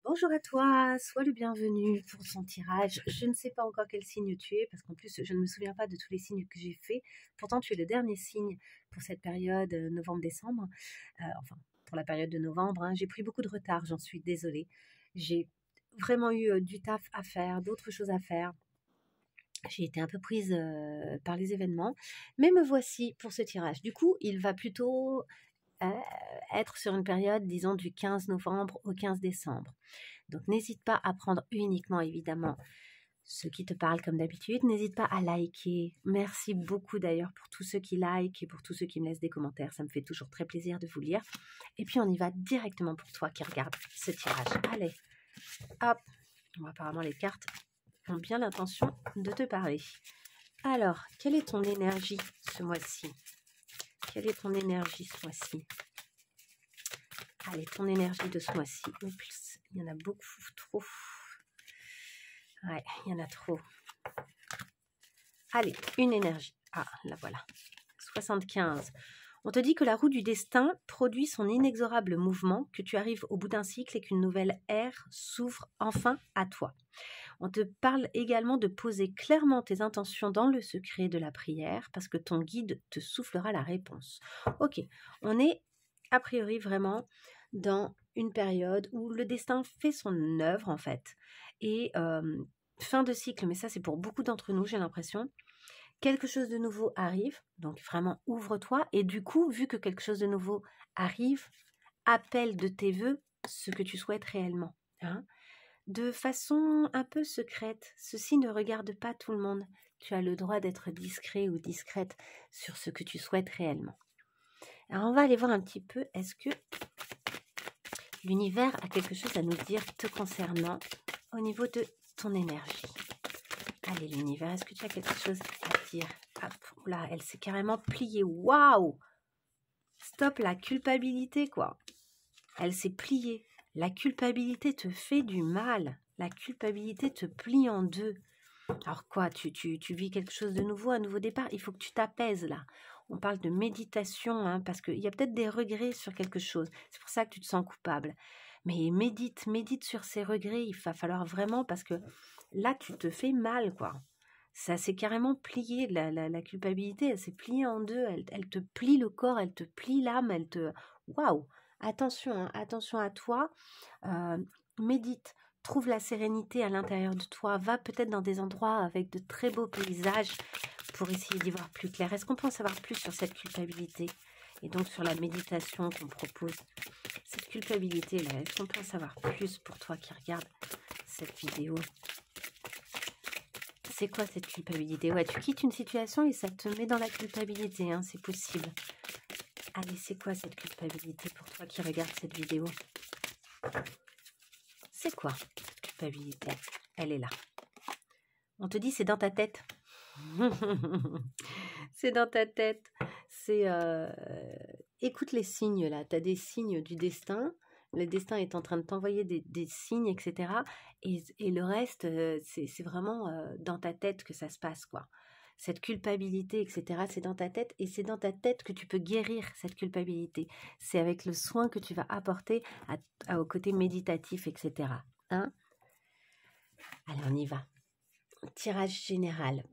Bonjour à toi, sois le bienvenu pour son tirage. Je ne sais pas encore quel signe tu es, parce qu'en plus, je ne me souviens pas de tous les signes que j'ai faits. Pourtant, tu es le dernier signe pour cette période novembre-décembre. Enfin, pour la période de novembre, hein. J'ai pris beaucoup de retard, j'en suis désolée. J'ai vraiment eu du taf à faire, d'autres choses à faire. J'ai été un peu prise par les événements, mais me voici pour ce tirage. Du coup, il va plutôt être sur une période, disons, du 15 novembre au 15 décembre. Donc, n'hésite pas à prendre uniquement, évidemment, ceux qui te parlent comme d'habitude. N'hésite pas à liker. Merci beaucoup d'ailleurs pour tous ceux qui likent et pour tous ceux qui me laissent des commentaires. Ça me fait toujours très plaisir de vous lire. Et puis, on y va directement pour toi qui regarde ce tirage. Allez, hop. Bon, apparemment, les cartes ont bien l'intention de te parler. Alors, quelle est ton énergie ce mois-ci? Quelle est ton énergie ce mois-ci? Allez, ton énergie de ce mois-ci. Oups, il y en a beaucoup, trop. Ouais, il y en a trop. Allez, une énergie. Ah, là voilà. 75. On te dit que la roue du destin produit son inexorable mouvement, que tu arrives au bout d'un cycle et qu'une nouvelle ère s'ouvre enfin à toi. On te parle également de poser clairement tes intentions dans le secret de la prière parce que ton guide te soufflera la réponse. Ok, on est a priori vraiment dans une période où le destin fait son œuvre en fait. Et fin de cycle, mais ça c'est pour beaucoup d'entre nous, j'ai l'impression. Quelque chose de nouveau arrive, donc vraiment ouvre-toi. Et du coup, vu que quelque chose de nouveau arrive, appelle de tes voeux ce que tu souhaites réellement. Hein, de façon un peu secrète. Ceci ne regarde pas tout le monde. Tu as le droit d'être discret ou discrète sur ce que tu souhaites réellement. Alors on va aller voir un petit peu, est-ce que l'univers a quelque chose à nous dire te concernant au niveau de ton énergie? Allez l'univers, est-ce que tu as quelque chose à dire? Hop, là, elle s'est carrément pliée. Waouh! Stop la culpabilité, quoi. Elle s'est pliée. La culpabilité te fait du mal. La culpabilité te plie en deux. Alors quoi, tu vis quelque chose de nouveau, un nouveau départ. Il faut que tu t'apaises là. On parle de méditation, hein, parce qu'il y a peut-être des regrets sur quelque chose. C'est pour ça que tu te sens coupable. Mais médite sur ces regrets. Il va falloir vraiment, parce que là, tu te fais mal, quoi. Ça s'est carrément plié, la culpabilité, elle s'est pliée en deux. Elle te plie le corps, elle te plie l'âme, elle te... Waouh! Attention, hein, attention à toi. Médite. Trouve la sérénité à l'intérieur de toi. Va peut-être dans des endroits avec de très beaux paysages pour essayer d'y voir plus clair. Est-ce qu'on peut en savoir plus sur cette culpabilité et donc sur la méditation qu'on propose? Cette culpabilité-là, est-ce qu'on peut en savoir plus pour toi qui regarde cette vidéo? C'est quoi cette culpabilité? Ouais, tu quittes une situation et ça te met dans la culpabilité, hein, c'est possible. Allez, c'est quoi cette culpabilité pour toi qui regarde cette vidéo? C'est quoi cette culpabilité? Elle est là. On te dit c'est dans ta tête. C'est dans ta tête. C'est écoute les signes là. Tu as des signes du destin. Le destin est en train de t'envoyer des signes, etc. Et le reste, c'est vraiment dans ta tête que ça se passe, quoi. Cette culpabilité, etc., c'est dans ta tête. Et c'est dans ta tête que tu peux guérir cette culpabilité. C'est avec le soin que tu vas apporter au côté méditatif, etc. Hein? Allez, on y va. Tirage général.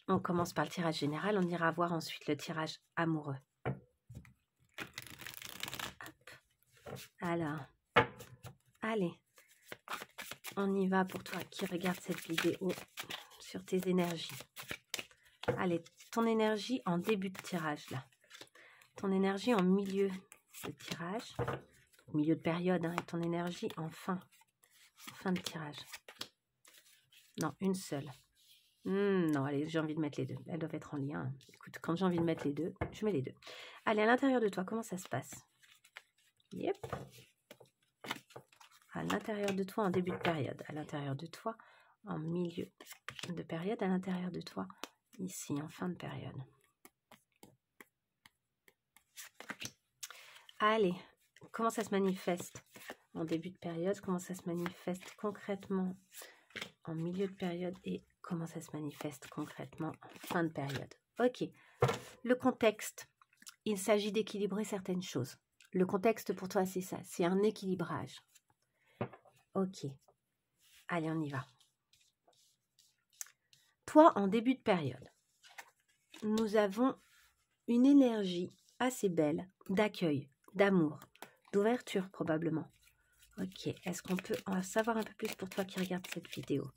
On commence par le tirage général, on ira voir ensuite le tirage amoureux. Hop. Alors, allez, on y va pour toi qui regarde cette vidéo sur tes énergies. Allez, ton énergie en début de tirage, là. Ton énergie en milieu de tirage, milieu de période, hein, et ton énergie en fin de tirage. Non, une seule. Non, allez, j'ai envie de mettre les deux. Elles doivent être en lien. Écoute, quand j'ai envie de mettre les deux, je mets les deux. Allez, à l'intérieur de toi, comment ça se passe? Yep. À l'intérieur de toi, en début de période. À l'intérieur de toi, en milieu de période. À l'intérieur de toi, ici, en fin de période. Allez, comment ça se manifeste en début de période? Comment ça se manifeste concrètement en milieu de période? Et comment ça se manifeste concrètement en fin de période? Ok. Le contexte, il s'agit d'équilibrer certaines choses. Le contexte pour toi, c'est ça, c'est un équilibrage. Ok. Allez, on y va. Toi, en début de période, nous avons une énergie assez belle d'accueil, d'amour, d'ouverture probablement. Ok, est-ce qu'on peut en savoir un peu plus pour toi qui regarde cette vidéo?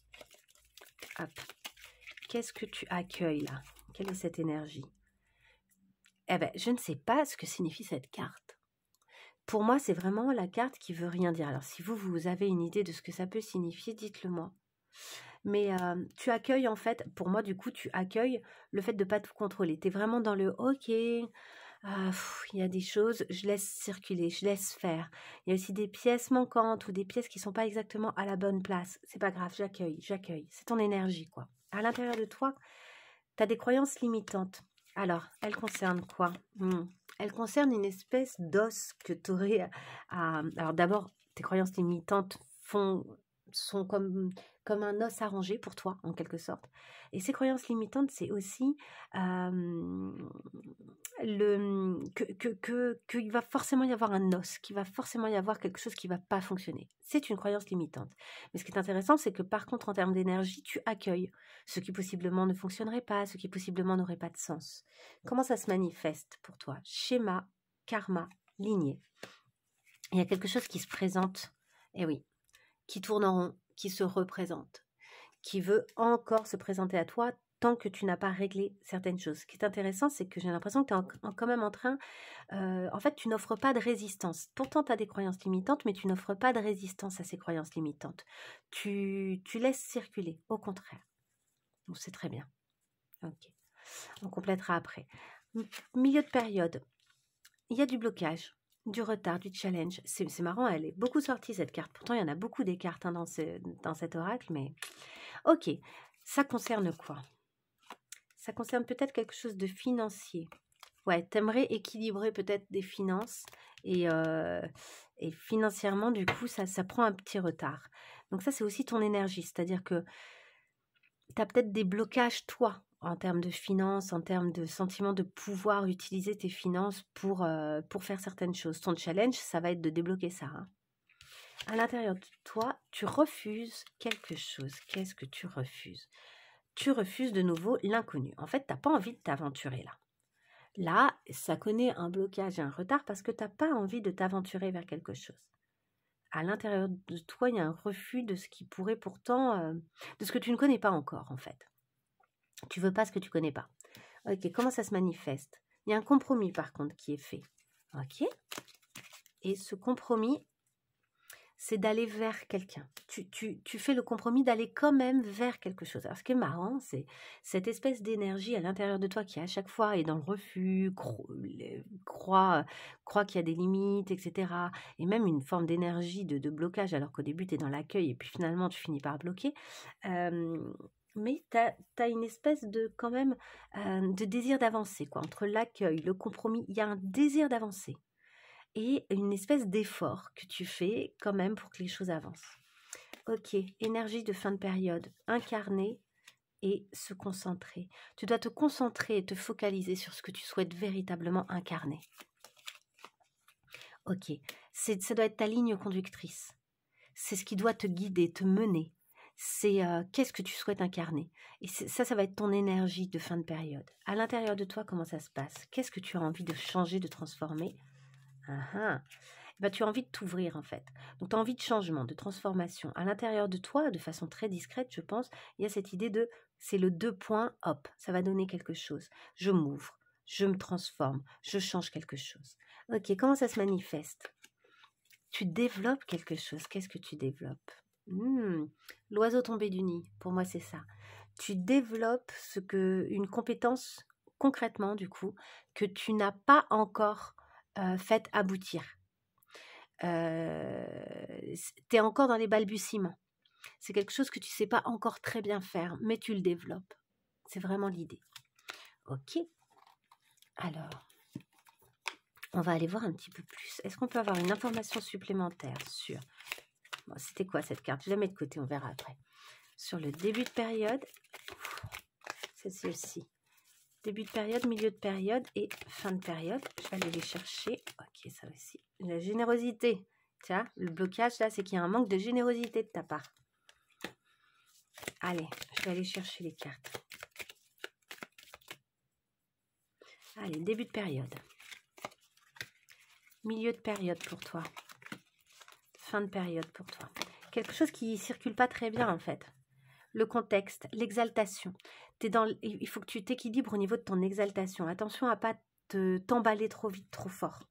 Hop. Qu'est-ce que tu accueilles là? Quelle est cette énergie? Eh bien, je ne sais pas ce que signifie cette carte. Pour moi, c'est vraiment la carte qui veut rien dire. Alors, si vous avez une idée de ce que ça peut signifier, dites-le moi. Mais tu accueilles en fait, pour moi, du coup, tu accueilles le fait de ne pas tout contrôler. Tu es vraiment dans le « ok ». Il y a des choses, je laisse circuler, je laisse faire. Il y a aussi des pièces manquantes ou des pièces qui ne sont pas exactement à la bonne place. C'est pas grave, j'accueille, j'accueille. C'est ton énergie, quoi. À l'intérieur de toi, tu as des croyances limitantes. Alors, elles concernent quoi? Elles concernent une espèce d'os que tu aurais à... Alors d'abord, tes croyances limitantes sont comme un os à ranger pour toi, en quelque sorte. Et ces croyances limitantes, c'est aussi qu'il va forcément y avoir un os, qu'il va forcément y avoir quelque chose qui ne va pas fonctionner. C'est une croyance limitante. Mais ce qui est intéressant, c'est que par contre, en termes d'énergie, tu accueilles ce qui possiblement ne fonctionnerait pas, ce qui possiblement n'aurait pas de sens. Comment ça se manifeste pour toi? Schéma, karma, lignée. Il y a quelque chose qui se présente, et oui, qui tourne en rond, qui se représente, qui veut encore se présenter à toi tant que tu n'as pas réglé certaines choses. Ce qui est intéressant, c'est que j'ai l'impression que tu es quand même en train... en fait, tu n'offres pas de résistance. Pourtant, tu as des croyances limitantes, mais tu n'offres pas de résistance à ces croyances limitantes. Tu laisses circuler, au contraire. Donc, c'est très bien. Ok. On complétera après. Milieu de période. Il y a du blocage, du retard, du challenge. C'est marrant, elle est beaucoup sortie cette carte. Pourtant, il y en a beaucoup des cartes dans cet oracle, mais... Ok, ça concerne quoi? Ça concerne peut-être quelque chose de financier. Ouais, t'aimerais équilibrer peut-être des finances et financièrement, du coup, ça prend un petit retard. Donc ça, c'est aussi ton énergie, c'est-à-dire que tu as peut-être des blocages, toi, en termes de finances, en termes de sentiment de pouvoir utiliser tes finances pour faire certaines choses. Ton challenge, ça va être de débloquer ça. Hein. À l'intérieur de toi, tu refuses quelque chose. Qu'est-ce que tu refuses? Tu refuses de nouveau l'inconnu. En fait, tu n'as pas envie de t'aventurer là. Là, ça connaît un blocage et un retard parce que tu n'as pas envie de t'aventurer vers quelque chose. À l'intérieur de toi, il y a un refus de ce qui pourrait pourtant... de ce que tu ne connais pas encore, en fait. Tu veux pas ce que tu connais pas. Ok, comment ça se manifeste? Il y a un compromis, par contre, qui est fait. Ok. Et ce compromis, c'est d'aller vers quelqu'un. Tu fais le compromis d'aller quand même vers quelque chose. Alors, ce qui est marrant, c'est cette espèce d'énergie à l'intérieur de toi qui, à chaque fois, est dans le refus, croit qu'il y a des limites, etc. Et même une forme d'énergie de blocage, alors qu'au début, tu es dans l'accueil et puis finalement, tu finis par bloquer. Mais tu as une espèce de, quand même, de désir d'avancer, quoi. Entre l'accueil, le compromis, il y a un désir d'avancer. Et une espèce d'effort que tu fais quand même pour que les choses avancent. Ok, énergie de fin de période, incarner et se concentrer. Tu dois te concentrer et te focaliser sur ce que tu souhaites véritablement incarner. Ok, ça doit être ta ligne conductrice. C'est ce qui doit te guider, te mener. C'est qu'est-ce que tu souhaites incarner. Et ça va être ton énergie de fin de période. À l'intérieur de toi, comment ça se passe? Qu'est-ce que tu as envie de changer, de transformer? Tu as envie de t'ouvrir en fait. Donc tu as envie de changement, de transformation. À l'intérieur de toi, de façon très discrète, je pense, il y a cette idée de, c'est le 2 points, hop, ça va donner quelque chose. Je m'ouvre, je me transforme, je change quelque chose. Ok, comment ça se manifeste? Tu développes quelque chose. Qu'est-ce que tu développes? L'oiseau tombé du nid, pour moi c'est ça. Tu développes une compétence concrètement du coup que tu n'as pas encore fait aboutir. Tu es encore dans les balbutiements. C'est quelque chose que tu ne sais pas encore très bien faire, mais tu le développes. C'est vraiment l'idée. Ok. Alors, on va aller voir un petit peu plus. Est-ce qu'on peut avoir une information supplémentaire sur... Bon, c'était quoi cette carte? Je la mets de côté, on verra après. Sur le début de période, c'est celle-ci. Début de période, milieu de période et fin de période. Je vais aller les chercher. Ok, ça aussi. La générosité. Tu vois, le blocage, là, c'est qu'il y a un manque de générosité de ta part. Allez, je vais aller chercher les cartes. Allez, début de période. Milieu de période pour toi. Fin de période pour toi. Quelque chose qui ne circule pas très bien, en fait. Le contexte, l'exaltation. Il faut que tu t'équilibres au niveau de ton exaltation. Attention à ne pas t'emballer trop vite, trop fort.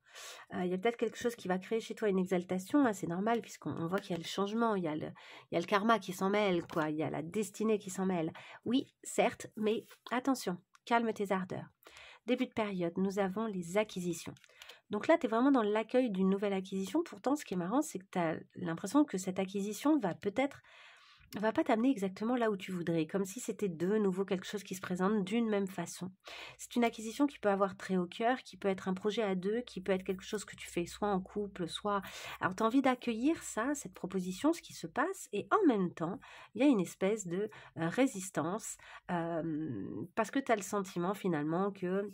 Il y a peut-être quelque chose qui va créer chez toi une exaltation, hein, c'est normal, puisqu'on voit qu'il y a le changement, il y a le karma qui s'en mêle, quoi, il y a la destinée qui s'en mêle. Oui, certes, mais attention, calme tes ardeurs. Début de période, nous avons les acquisitions. Donc là, tu es vraiment dans l'accueil d'une nouvelle acquisition. Pourtant, ce qui est marrant, c'est que tu as l'impression que cette acquisition va pas t'amener exactement là où tu voudrais, comme si c'était de nouveau quelque chose qui se présente d'une même façon. C'est une acquisition qui peut avoir très au cœur, qui peut être un projet à deux, qui peut être quelque chose que tu fais soit en couple, soit... Alors, tu as envie d'accueillir ça, cette proposition, ce qui se passe, et en même temps, il y a une espèce de résistance, parce que tu as le sentiment finalement que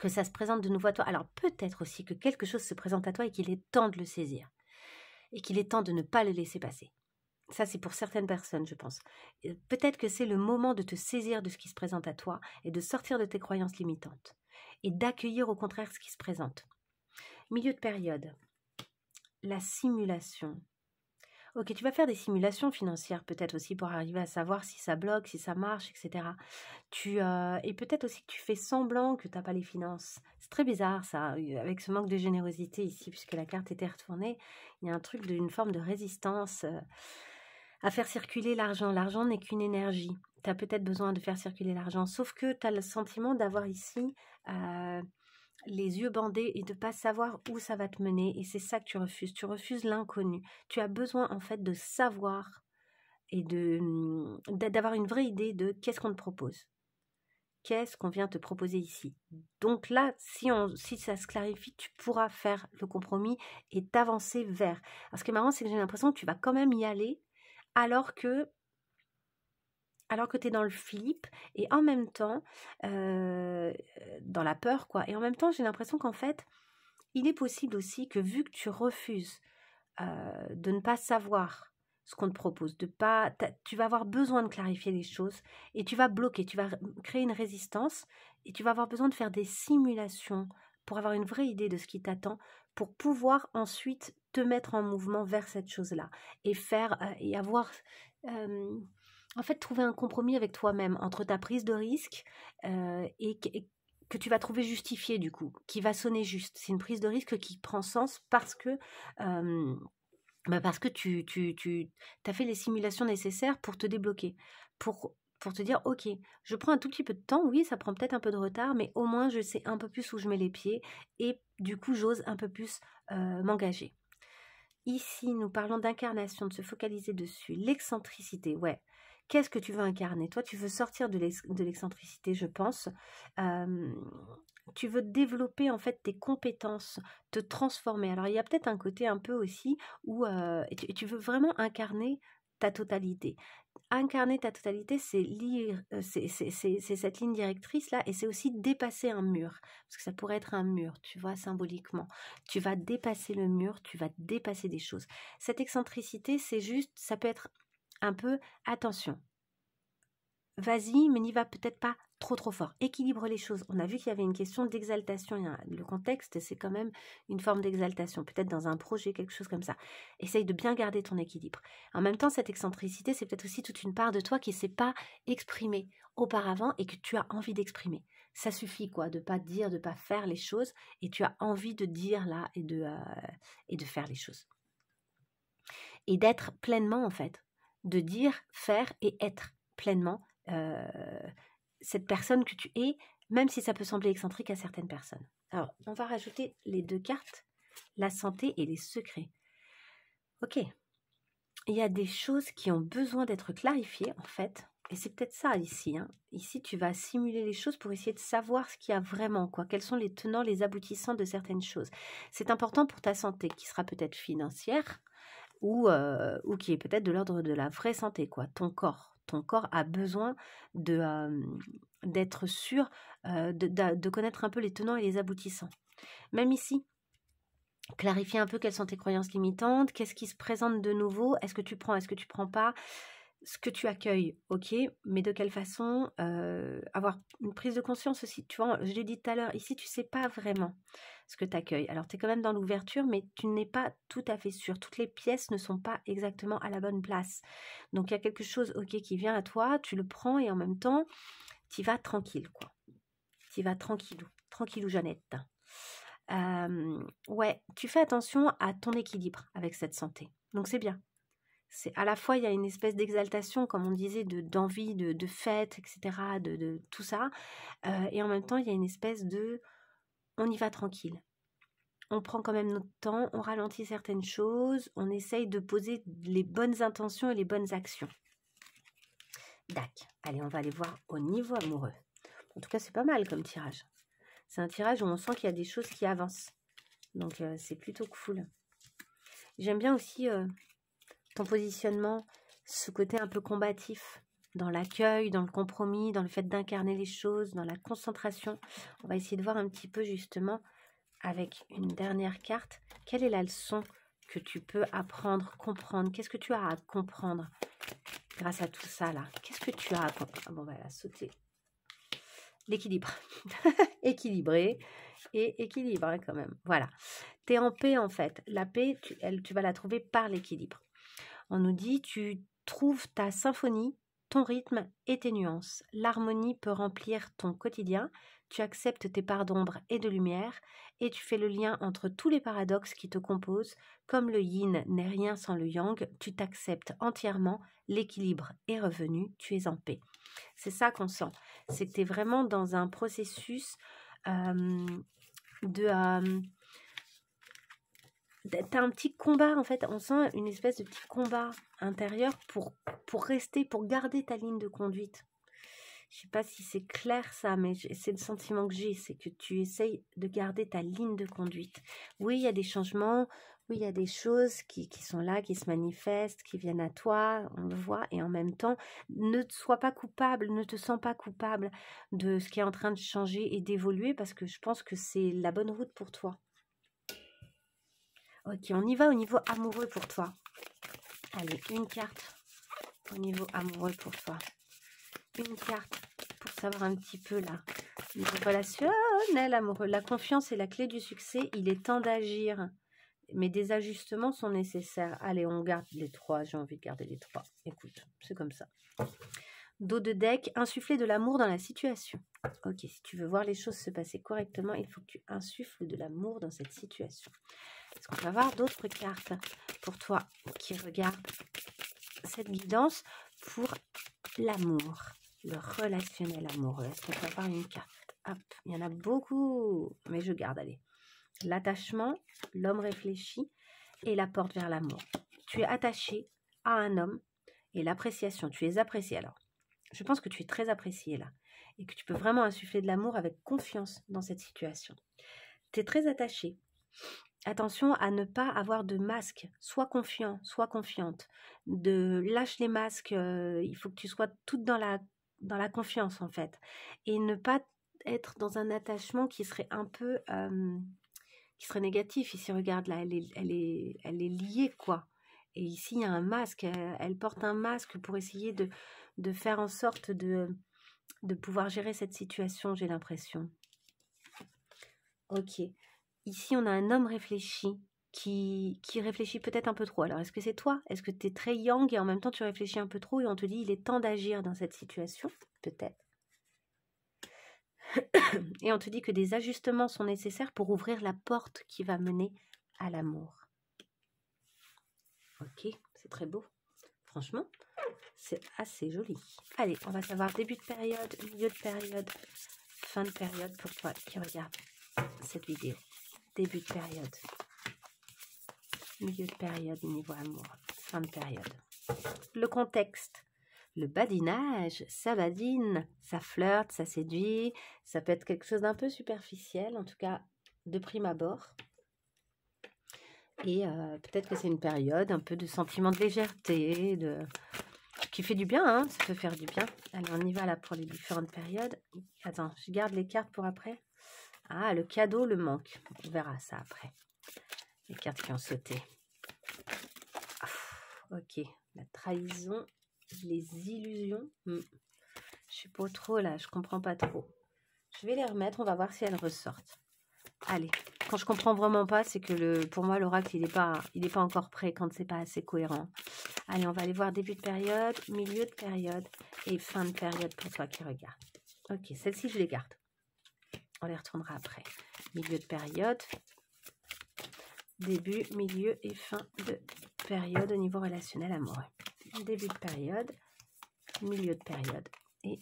ça se présente de nouveau à toi. Alors, peut-être aussi que quelque chose se présente à toi et qu'il est temps de le saisir, et qu'il est temps de ne pas le laisser passer. Ça, c'est pour certaines personnes, je pense. Peut-être que c'est le moment de te saisir de ce qui se présente à toi et de sortir de tes croyances limitantes et d'accueillir au contraire ce qui se présente. Milieu de période, la simulation. Ok, tu vas faire des simulations financières peut-être aussi pour arriver à savoir si ça bloque, si ça marche, etc. Et peut-être aussi que tu fais semblant que tu n'as pas les finances. C'est très bizarre ça, avec ce manque de générosité ici, puisque la carte était retournée. Il y a un truc d'une forme de résistance à faire circuler l'argent. L'argent n'est qu'une énergie. Tu as peut-être besoin de faire circuler l'argent, sauf que tu as le sentiment d'avoir ici les yeux bandés et de ne pas savoir où ça va te mener. Et c'est ça que tu refuses. Tu refuses l'inconnu. Tu as besoin en fait de savoir et d'avoir une vraie idée de qu'est-ce qu'on te propose. Qu'est-ce qu'on vient te proposer ici? Donc là, si ça se clarifie, tu pourras faire le compromis et t'avancer vers. Alors ce qui est marrant, c'est que j'ai l'impression que tu vas quand même y aller alors que tu es dans le flip et en même temps dans la peur, quoi. Et en même temps, j'ai l'impression qu'en fait, il est possible aussi que vu que tu refuses de ne pas savoir ce qu'on te propose, tu vas avoir besoin de clarifier les choses et tu vas bloquer, tu vas créer une résistance et tu vas avoir besoin de faire des simulations pour avoir une vraie idée de ce qui t'attend, pour pouvoir ensuite te mettre en mouvement vers cette chose-là et et avoir... en fait, trouver un compromis avec toi-même entre ta prise de risque et que tu vas trouver justifiée du coup, qui va sonner juste. C'est une prise de risque qui prend sens parce que tu as fait les simulations nécessaires pour te débloquer, pour te dire, ok, je prends un tout petit peu de temps, oui, ça prend peut-être un peu de retard, mais au moins je sais un peu plus où je mets les pieds et du coup j'ose un peu plus m'engager. Ici, nous parlons d'incarnation, de se focaliser dessus, l'excentricité, ouais. Qu'est-ce que tu veux incarner? Toi, tu veux sortir de l'excentricité, je pense. Tu veux développer en fait tes compétences, te transformer. Alors, il y a peut-être un côté un peu aussi où tu veux vraiment incarner ta totalité. Incarner ta totalité, c'est cette ligne directrice-là, et c'est aussi dépasser un mur. Parce que ça pourrait être un mur, tu vois, symboliquement. Tu vas dépasser le mur, tu vas dépasser des choses. Cette excentricité, c'est juste, ça peut être un peu, attention, vas-y, mais n'y va peut-être pas trop fort. Équilibre les choses. On a vu qu'il y avait une question d'exaltation. Le contexte, c'est quand même une forme d'exaltation. Peut-être dans un projet, quelque chose comme ça. Essaye de bien garder ton équilibre. En même temps, cette excentricité, c'est peut-être aussi toute une part de toi qui ne s'est pas exprimée auparavant et que tu as envie d'exprimer. Ça suffit, quoi, de ne pas dire, de ne pas faire les choses. Et tu as envie de dire là et de faire les choses. Et d'être pleinement, en fait. De dire, faire et être pleinement cette personne que tu es, même si ça peut sembler excentrique à certaines personnes. Alors, on va rajouter les deux cartes, la santé et les secrets. Ok, il y a des choses qui ont besoin d'être clarifiées, en fait, et c'est peut-être ça ici. Hein. Ici, tu vas simuler les choses pour essayer de savoir ce qu'il y a vraiment, quoi. Quels sont les tenants, les aboutissants de certaines choses. C'est important pour ta santé, qui sera peut-être financière, ou qui est peut-être de l'ordre de la vraie santé, quoi, ton corps. Ton corps a besoin d'être sûr, de connaître un peu les tenants et les aboutissants. Même ici, Clarifier un peu quelles sont tes croyances limitantes, qu'est-ce qui se présente de nouveau, est-ce que tu prends, est-ce que tu prends pas, ce que tu accueilles, ok, mais de quelle façon, avoir une prise de conscience aussi, tu vois, je l'ai dit tout à l'heure, ici tu sais pas vraiment ce que tu accueilles, alors tu es quand même dans l'ouverture, mais tu n'es pas tout à fait sûr, toutes les pièces ne sont pas exactement à la bonne place, donc il y a quelque chose, ok, qui vient à toi, tu le prends et en même temps, tu y vas tranquille, quoi, tu y vas tranquillou, tranquillou Jeannette. Ouais, tu fais attention à ton équilibre avec cette santé. Donc c'est bien. C'est à la fois, il y a une espèce d'exaltation, comme on disait, d'envie, de fête, etc., de tout ça. Et en même temps, il y a une espèce de... On y va tranquille. On prend quand même notre temps, on ralentit certaines choses, on essaye de poser les bonnes intentions et les bonnes actions. Dac. Allez, on va aller voir au niveau amoureux. En tout cas, c'est pas mal comme tirage. C'est un tirage où on sent qu'il y a des choses qui avancent. Donc, c'est plutôt cool. J'aime bien aussi ton positionnement, ce côté un peu combatif, dans l'accueil, dans le compromis, dans le fait d'incarner les choses, dans la concentration. On va essayer de voir un petit peu justement, avec une dernière carte, quelle est la leçon que tu peux apprendre, comprendre. Qu'est-ce que tu as à comprendre grâce à tout ça là? Qu'est-ce que tu as à comprendre? Ah bon, on va la sauter. L'équilibre. Équilibré et équilibré quand même. Voilà. Tu es en paix en fait. La paix, tu vas la trouver par l'équilibre. On nous dit, tu trouves ta symphonie, ton rythme et tes nuances. L'harmonie peut remplir ton quotidien. Tu acceptes tes parts d'ombre et de lumière et tu fais le lien entre tous les paradoxes qui te composent. Comme le yin n'est rien sans le yang, tu t'acceptes entièrement. L'équilibre est revenu, tu es en paix. C'est ça qu'on sent. C'est que tu es vraiment dans un processus t'as un petit combat, en fait, on sent une espèce de petit combat intérieur pour rester, pour garder ta ligne de conduite. Je sais pas si c'est clair ça, mais c'est le sentiment que j'ai, c'est que tu essayes de garder ta ligne de conduite. Oui, il y a des changements, oui, il y a des choses qui sont là, qui se manifestent, qui viennent à toi, on le voit, et en même temps, ne te sois pas coupable, ne te sens pas coupable de ce qui est en train de changer et d'évoluer, parce que je pense que c'est la bonne route pour toi. Ok, on y va au niveau amoureux pour toi. Allez, une carte au niveau amoureux pour toi. Une carte pour savoir un petit peu là. Niveau relationnel amoureux. La confiance est la clé du succès. Il est temps d'agir. Mais des ajustements sont nécessaires. Allez, on garde les trois. J'ai envie de garder les trois. Écoute, c'est comme ça. Dos de deck, insuffler de l'amour dans la situation. Ok, si tu veux voir les choses se passer correctement, il faut que tu insuffles de l'amour dans cette situation. Est-ce qu'on va voir d'autres cartes pour toi qui regardent cette guidance pour l'amour, le relationnel amoureux? Est-ce qu'on peut avoir une carte? Hop, il y en a beaucoup, mais je garde, allez. L'attachement, l'homme réfléchi et la porte vers l'amour. Tu es attaché à un homme et l'appréciation, tu es apprécié. Alors, je pense que tu es très apprécié là et que tu peux vraiment insuffler de l'amour avec confiance dans cette situation. Tu es très attaché. Attention à ne pas avoir de masque. Sois confiant, sois confiante. Lâche les masques. Il faut que tu sois toute dans la confiance en fait. Et ne pas être dans un attachement qui serait un peu qui serait négatif. Ici, regarde là, elle est liée quoi. Et ici, il y a un masque. Elle porte un masque pour essayer de faire en sorte de pouvoir gérer cette situation, j'ai l'impression. Ok. Ici, on a un homme réfléchi qui réfléchit peut-être un peu trop. Alors, est-ce que c'est toi? Est-ce que tu es très yang et en même temps, tu réfléchis un peu trop et on te dit il est temps d'agir dans cette situation? Peut-être. Et on te dit que des ajustements sont nécessaires pour ouvrir la porte qui va mener à l'amour. Ok, c'est très beau. Franchement, c'est assez joli. Allez, on va savoir début de période, milieu de période, fin de période pour toi qui regarde cette vidéo. Début de période, milieu de période, niveau amour, fin de période. Le contexte, le badinage, ça badine, ça flirte, ça séduit, ça peut être quelque chose d'un peu superficiel, en tout cas de prime abord. Et peut-être que c'est une période un peu de sentiment de légèreté, qui fait du bien, hein, ça peut faire du bien. Allez, on y va là pour les différentes périodes. Attends, je garde les cartes pour après. Ah, le cadeau, le manque. On verra ça après. Les cartes qui ont sauté. Ok, la trahison, les illusions. Je sais pas trop là, je comprends pas trop. Je vais les remettre, on va voir si elles ressortent. Allez, quand je comprends vraiment pas, c'est que pour moi l'oracle il est pas encore prêt quand c'est pas assez cohérent. Allez, on va aller voir début de période, milieu de période et fin de période pour toi qui regarde. Ok, celle-ci je les garde. On les retournera après. Milieu de période, début, milieu et fin de période au niveau relationnel amoureux. Début de période, milieu de période et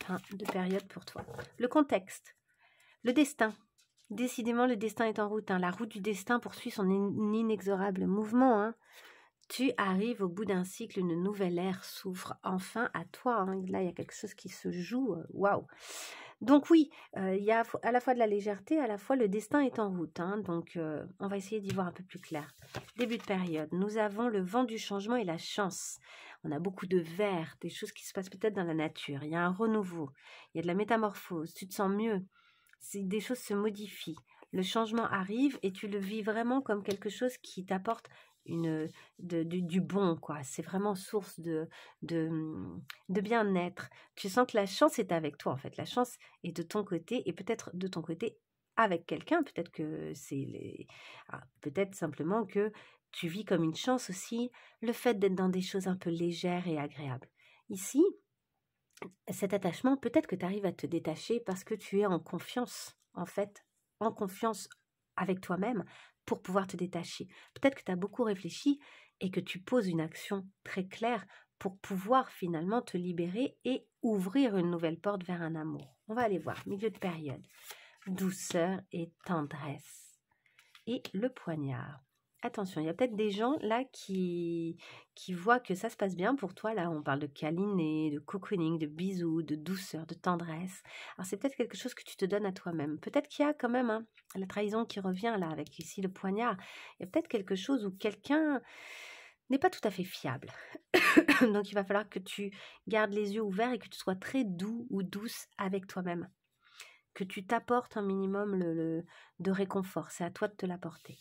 fin de période pour toi. Le contexte, le destin. Décidément, le destin est en route. La route du destin poursuit son inexorable mouvement. Tu arrives au bout d'un cycle, une nouvelle ère s'ouvre enfin à toi. Là, il y a quelque chose qui se joue. Waouh! Donc oui, il y a à la fois de la légèreté, à la fois le destin est en route. Donc, on va essayer d'y voir un peu plus clair. Début de période, nous avons le vent du changement et la chance. On a beaucoup de vert, des choses qui se passent peut-être dans la nature. Il y a un renouveau, il y a de la métamorphose, tu te sens mieux. Des choses se modifient. Le changement arrive et tu le vis vraiment comme quelque chose qui t'apporte du bon, quoi. C'est vraiment source de bien-être. Tu sens que la chance est avec toi, en fait. La chance est de ton côté et peut-être de ton côté avec quelqu'un. Peut-être que peut-être simplement que tu vis comme une chance aussi le fait d'être dans des choses un peu légères et agréables. Ici, cet attachement, peut-être que tu arrives à te détacher parce que tu es en confiance, en fait, en confiance avec toi-même pour pouvoir te détacher. Peut-être que tu as beaucoup réfléchi et que tu poses une action très claire pour pouvoir finalement te libérer et ouvrir une nouvelle porte vers un amour. On va aller voir, milieu de période, douceur et tendresse. Et le poignard. Attention, il y a peut-être des gens là qui voient que ça se passe bien pour toi. Là, on parle de câliner, de cocooning, de bisous, de douceur, de tendresse. Alors, c'est peut-être quelque chose que tu te donnes à toi-même. Peut-être qu'il y a quand même la trahison qui revient là, avec ici le poignard. Il y a peut-être quelque chose où quelqu'un n'est pas tout à fait fiable. Donc, il va falloir que tu gardes les yeux ouverts et que tu sois très doux ou douce avec toi-même. Que tu t'apportes un minimum de réconfort. C'est à toi de te l'apporter.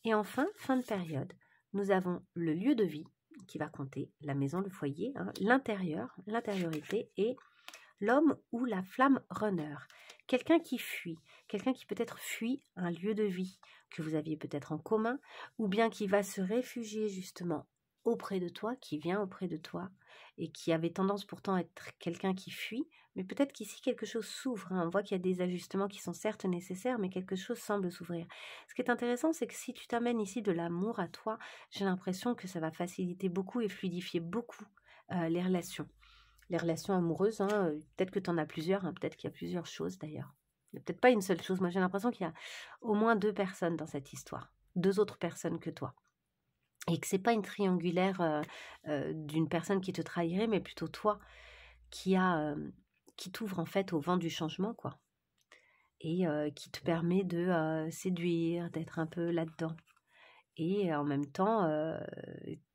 Et enfin, fin de période, nous avons le lieu de vie qui va compter, la maison, le foyer, l'intérieur, l'intériorité et l'homme ou la flamme runner. Quelqu'un qui fuit, quelqu'un qui peut-être fuit un lieu de vie que vous aviez peut-être en commun ou bien qui va se réfugier justement auprès de toi, qui vient auprès de toi et qui avait tendance pourtant à être quelqu'un qui fuit, mais peut-être qu'ici quelque chose s'ouvre. On voit qu'il y a des ajustements qui sont certes nécessaires, mais quelque chose semble s'ouvrir. Ce qui est intéressant, c'est que si tu t'amènes ici de l'amour à toi, j'ai l'impression que ça va faciliter beaucoup et fluidifier beaucoup les relations. Les relations amoureuses, peut-être que tu en as plusieurs, peut-être qu'il y a plusieurs choses d'ailleurs. Il n'y a peut-être pas une seule chose. Moi, j'ai l'impression qu'il y a au moins 2 personnes dans cette histoire. 2 autres personnes que toi. Et que c'est pas une triangulaire d'une personne qui te trahirait, mais plutôt toi qui t'ouvre en fait au vent du changement, quoi. Et qui te permet de séduire, d'être un peu là-dedans. Et en même temps,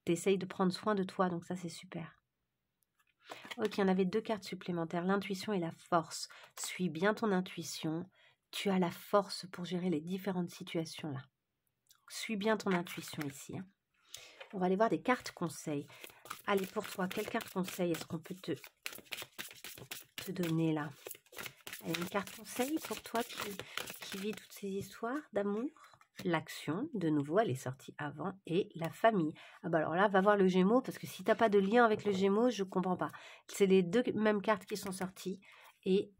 t'essayes de prendre soin de toi, donc ça c'est super. Ok, on avait 2 cartes supplémentaires, l'intuition et la force. Suis bien ton intuition, tu as la force pour gérer les différentes situations là. Suis bien ton intuition ici. On va aller voir des cartes conseils. Allez, pour toi, quelle carte conseil est-ce qu'on peut te donner là? Allez, une carte conseil pour toi qui vit toutes ces histoires d'amour. L'action, de nouveau, elle est sortie avant. Et la famille. Ah bah alors là, va voir le Gémeaux, parce que si tu n'as pas de lien avec le Gémeaux, je ne comprends pas. C'est les 2 mêmes cartes qui sont sorties. Et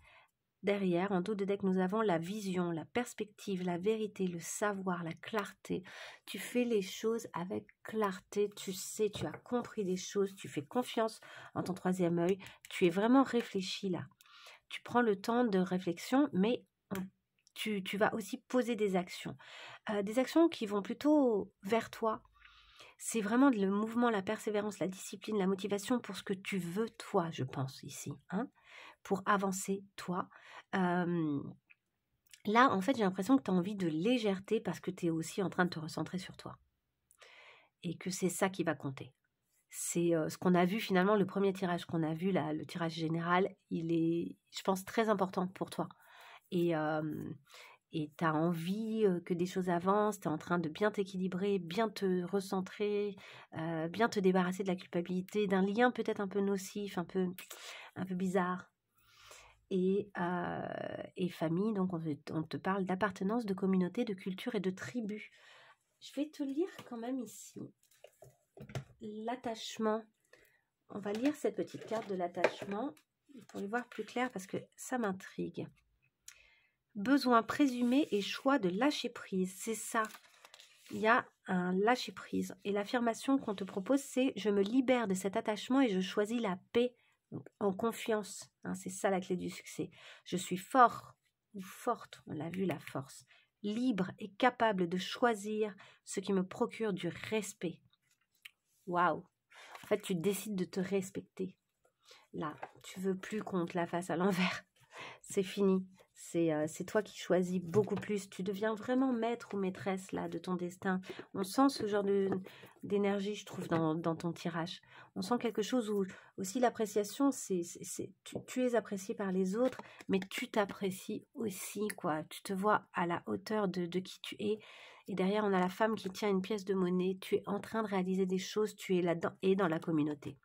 derrière, en dos de deck, nous avons la vision, la perspective, la vérité, le savoir, la clarté. Tu fais les choses avec clarté, tu sais, tu as compris des choses, tu fais confiance en ton 3e œil. Tu es vraiment réfléchi là. Tu prends le temps de réflexion, mais tu vas aussi poser des actions. Des actions qui vont plutôt vers toi. C'est vraiment le mouvement, la persévérance, la discipline, la motivation pour ce que tu veux toi, je pense ici. Pour avancer toi. Là, en fait, j'ai l'impression que tu as envie de légèreté parce que tu es aussi en train de te recentrer sur toi. Et que c'est ça qui va compter. C'est ce qu'on a vu finalement, le premier tirage qu'on a vu, là, le tirage général, il est, je pense, très important pour toi. Et et tu as envie que des choses avancent, tu es en train de bien t'équilibrer, bien te recentrer, bien te débarrasser de la culpabilité, d'un lien peut-être un peu nocif, un peu bizarre. Et famille, donc on te parle d'appartenance, de communauté, de culture et de tribu. Je vais te lire quand même ici l'attachement. On va lire cette petite carte de l'attachement pour y voir plus clair parce que ça m'intrigue. Besoin présumé et choix de lâcher prise, c'est ça. Il y a un lâcher prise. Et l'affirmation qu'on te propose, c'est « Je me libère de cet attachement et je choisis la paix donc, en confiance. » C'est ça la clé du succès. Je suis fort ou forte, on l'a vu la force, libre et capable de choisir ce qui me procure du respect. Waouh! En fait, tu décides de te respecter. Là, tu veux plus qu'on te la fasse à l'envers. C'est fini. C'est toi qui choisis beaucoup plus. Tu deviens vraiment maître ou maîtresse là de ton destin. On sent ce genre d'énergie, je trouve, dans ton tirage. On sent quelque chose où aussi l'appréciation, tu es apprécié par les autres, mais tu t'apprécies aussi, quoi. Tu te vois à la hauteur de qui tu es. Et derrière, on a la femme qui tient une pièce de monnaie. Tu es en train de réaliser des choses. Tu es là-dedans et dans la communauté.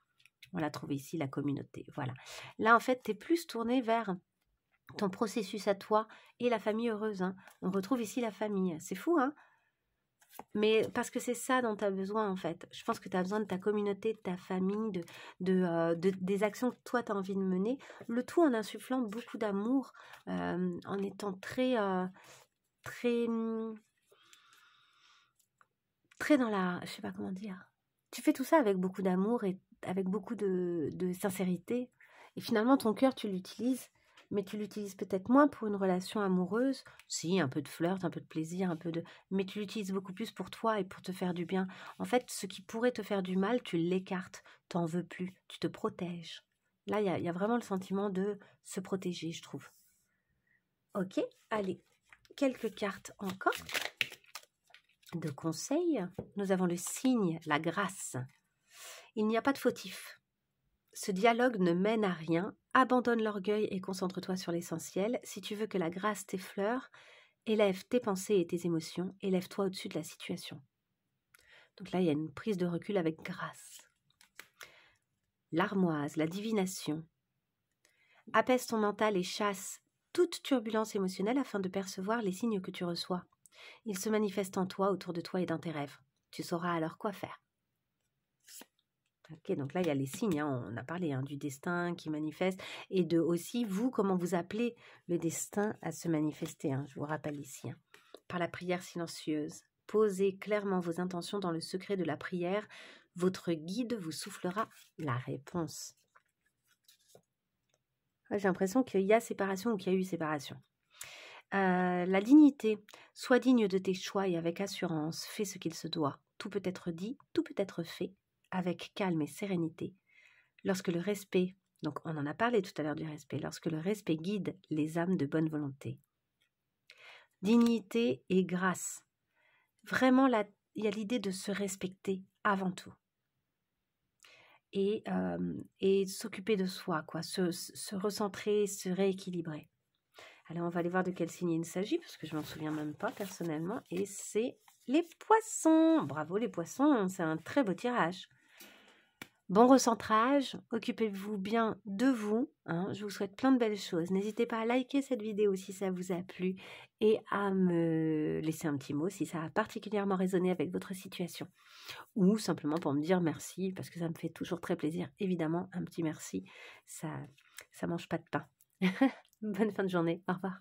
On l'a trouvé ici, la communauté. Voilà. Là, en fait, tu es plus tourné vers ton processus à toi et la famille heureuse. On retrouve ici la famille. C'est fou, hein? Mais parce que c'est ça dont tu as besoin, en fait. Je pense que tu as besoin de ta communauté, de ta famille, des actions que toi, tu as envie de mener. Le tout en insufflant beaucoup d'amour, en étant très dans la... Je sais pas comment dire. Tu fais tout ça avec beaucoup d'amour et avec beaucoup de sincérité. Et finalement, ton cœur, tu l'utilises, mais tu l'utilises peut-être moins pour une relation amoureuse. Si, un peu de flirt, un peu de plaisir, mais tu l'utilises beaucoup plus pour toi et pour te faire du bien. En fait, ce qui pourrait te faire du mal, tu l'écartes. T'en veux plus. Tu te protèges. Là, il y a vraiment le sentiment de se protéger, je trouve. Ok, allez. Quelques cartes encore. De conseils, nous avons le signe, la grâce. Il n'y a pas de fautif. Ce dialogue ne mène à rien. Abandonne l'orgueil et concentre-toi sur l'essentiel. Si tu veux que la grâce t'effleure, élève tes pensées et tes émotions. Élève-toi au-dessus de la situation. Donc là, il y a une prise de recul avec grâce. L'armoise, la divination. Apaise ton mental et chasse toute turbulence émotionnelle afin de percevoir les signes que tu reçois. Ils se manifestent en toi, autour de toi et dans tes rêves. Tu sauras alors quoi faire. Ok, donc là, il y a les signes, on a parlé du destin qui manifeste et de aussi, vous, comment vous appelez le destin à se manifester. Je vous rappelle ici, par la prière silencieuse. Posez clairement vos intentions dans le secret de la prière. Votre guide vous soufflera la réponse. J'ai l'impression qu'il y a séparation ou qu'il y a eu séparation. La dignité, sois digne de tes choix et avec assurance, fais ce qu'il se doit. Tout peut être dit, tout peut être fait, avec calme et sérénité. Lorsque le respect, donc on en a parlé tout à l'heure du respect, lorsque le respect guide les âmes de bonne volonté. Dignité et grâce. Vraiment, là, il y a l'idée de se respecter avant tout. Et s'occuper de soi, quoi, se recentrer, se rééquilibrer. Alors, on va aller voir de quel signe il s'agit, parce que je ne m'en souviens même pas personnellement. Et c'est les poissons. Bravo les poissons, c'est un très beau tirage. Bon recentrage, occupez-vous bien de vous. Je vous souhaite plein de belles choses. N'hésitez pas à liker cette vidéo si ça vous a plu et à me laisser un petit mot si ça a particulièrement résonné avec votre situation. Ou simplement pour me dire merci, parce que ça me fait toujours très plaisir. Évidemment, un petit merci, ça mange pas de pain. Bonne fin de journée, au revoir.